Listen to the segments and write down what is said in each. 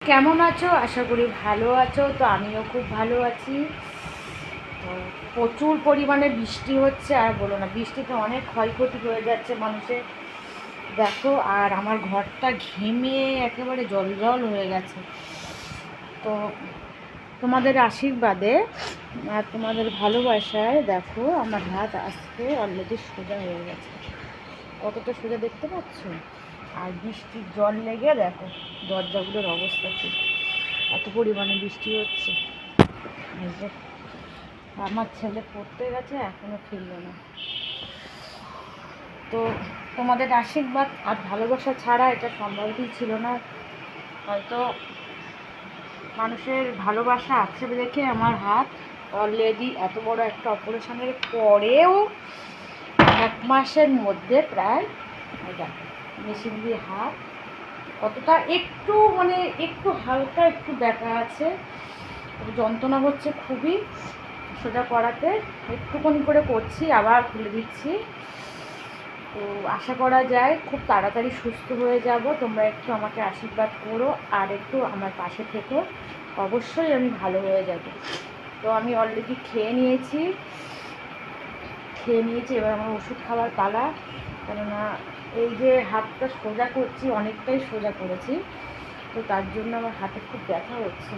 কেমন আছো? আশা করি ভালো আছো। তো আমিও খুব ভালো আছি। তো প্রচুর পরিমাণে বৃষ্টি হচ্ছে, আর বলো না, বৃষ্টিতে অনেক ক্ষয়ক্ষতি হয়ে যাচ্ছে মানুষের। দেখো, আর আমার ঘরটা ঘেমে একেবারে জল জল হয়ে গেছে। তো তোমাদের আশীর্বাদে আর তোমাদের ভালোবাসায় দেখো আমার হাত আজকে অলরেডি সোজা হয়ে গেছে। কতটা সোজা দেখতে পাচ্ছ? আর বৃষ্টির জল লেগে দেখো দরজাগুলোর অবস্থা কি, এত পরিমাণে বৃষ্টি হচ্ছে। এই যে আমার ছেলে পড়তে গেছে, এখনো ফিরল না। তো তোমাদের আশীর্বাদ আর ভালোবাসা ছাড়া এটা সম্ভবই ছিল না। হয়তো মানুষের ভালোবাসা আছে দেখে আমার হাত অলরেডি এত বড় একটা অপারেশনের পরেও 1 মাসের মধ্যে প্রায় মেশিন দিয়ে হাত কতটা একটু একটু হালকা একটু ব্যথা আছে, যন্ত্রণা হচ্ছে খুবই। সোজা করাতে একটুখানি করে করছি, আবার খুলে দিচ্ছি। তো আশা করা যায় খুব তাড়াতাড়ি সুস্থ হয়ে যাব। তোমরা একটু আমাকে আশীর্বাদ করো আর একটু আমার পাশে থেকো, অবশ্যই আমি ভালো হয়ে যাব। তো আমি অলরেডি খেয়ে নিয়েছি, এবার আমার ওষুধ খাওয়ার পালা। কেননা এই যে হাতটা সোজা করছি, অনেকটাই সোজা করেছি, তো তার জন্য আমার হাতে খুব ব্যথা হচ্ছে।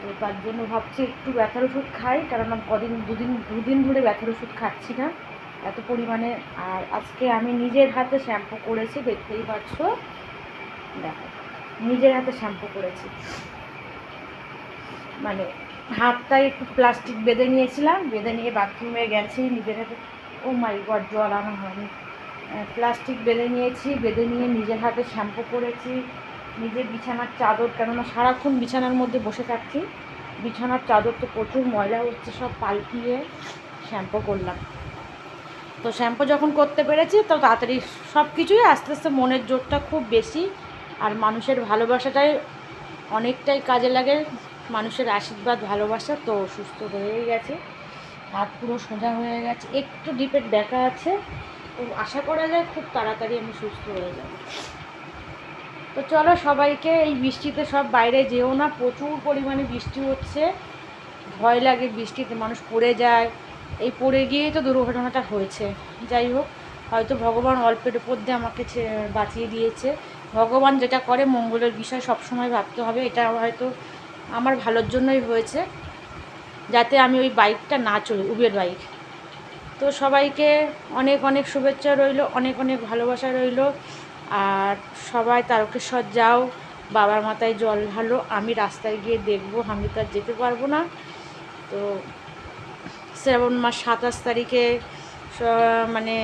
তো তার জন্য ভাবছি একটু ব্যথার ওষুধ খাই, কারণ আমি দুদিন ধরে ব্যথার ওষুধ খাচ্ছি না এত পরিমাণে। আর আজকে আমি নিজের হাতে শ্যাম্পু করেছি, দেখতেই পাচ্ছ। দেখো, নিজের হাতে শ্যাম্পু করেছি, হাতটায় একটু প্লাস্টিক বেঁধে নিয়েছিলাম, বেঁধে নিয়ে বাথরুমে গেছি নিজের হাতে। ও মাই গড, জল আনা হয়নি। প্লাস্টিক বেঁধে নিয়েছি, বেঁধে নিয়ে নিজের হাতে শ্যাম্পু করেছি। নিজের বিছানার চাদর, কেননা সারাক্ষণ বিছানার মধ্যে বসে থাকছি, বিছানার চাদর তো প্রচুর ময়লা হচ্ছে, সব পাল্টিয়ে শ্যাম্পু করলাম। তো শ্যাম্পু যখন করতে পেরেছি, তো তাড়াতাড়ি সব কিছুই আস্তে আস্তে, মনের জোরটা খুব বেশি আর মানুষের ভালোবাসাটাই অনেকটাই কাজে লাগে। মানুষের আশীর্বাদ ভালোবাসা, তো সুস্থ হয়েই গেছে, হাত পুরো সোজা হয়ে গেছে। একটু ডিপের দেখা আছে, তো আশা করা যায় খুব তাড়াতাড়ি আমি সুস্থ হয়ে যাব। তো চলো, সবাইকে এই বৃষ্টিতে সব বাইরে যেও না, প্রচুর পরিমাণে বৃষ্টি হচ্ছে, ভয় লাগে বৃষ্টিতে, মানুষ পড়ে যায়। এই পড়ে গিয়েই তো দুর্ঘটনাটা হয়েছে। যাই হোক, হয়তো ভগবান অল্পের উপর দিয়ে আমাকে বাঁচিয়ে দিয়েছে। ভগবান যেটা করে মঙ্গলের বিষয় সবসময় ভাবতে হবে, এটা হয়তো আমার ভালোর জন্যই হয়েছে, যাতে আমি ওই বাইকটা না চলি, উবের বাইক। তো সবাইকে অনেক অনেক শুভেচ্ছা রইল, অনেক অনেক ভালোবাসা রইল। আর সবাই তারকেশ্বর যাও, বাবার মাথায় জল ঢালো। আমি রাস্তায় গিয়ে দেখবো, আমি তো আর যেতে পারবো না। তো শ্রাবণ মাস 27 তারিখে মানে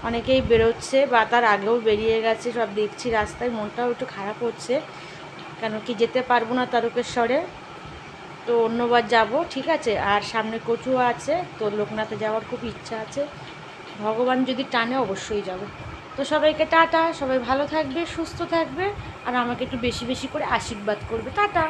অনেকেই বেরোচ্ছে, বা তার আগেও বেরিয়ে গেছে, সব দেখছি রাস্তায়। মনটাও একটু খারাপ হচ্ছে, কেন কি যেতে পারবো না তারকেশ্বরে। তো অন্যবার যাব, ঠিক আছে। আর সামনে কচুয়া আছে, তো লোকনাথে যাওয়ার খুব ইচ্ছা আছে, ভগবান যদি টানে অবশ্যই যাব। তো সবাইকে টাটা, সবাই ভালো থাকবে, সুস্থ থাকবে, আর আমাকে একটু বেশি বেশি করে আশীর্বাদ করবে। টাটা।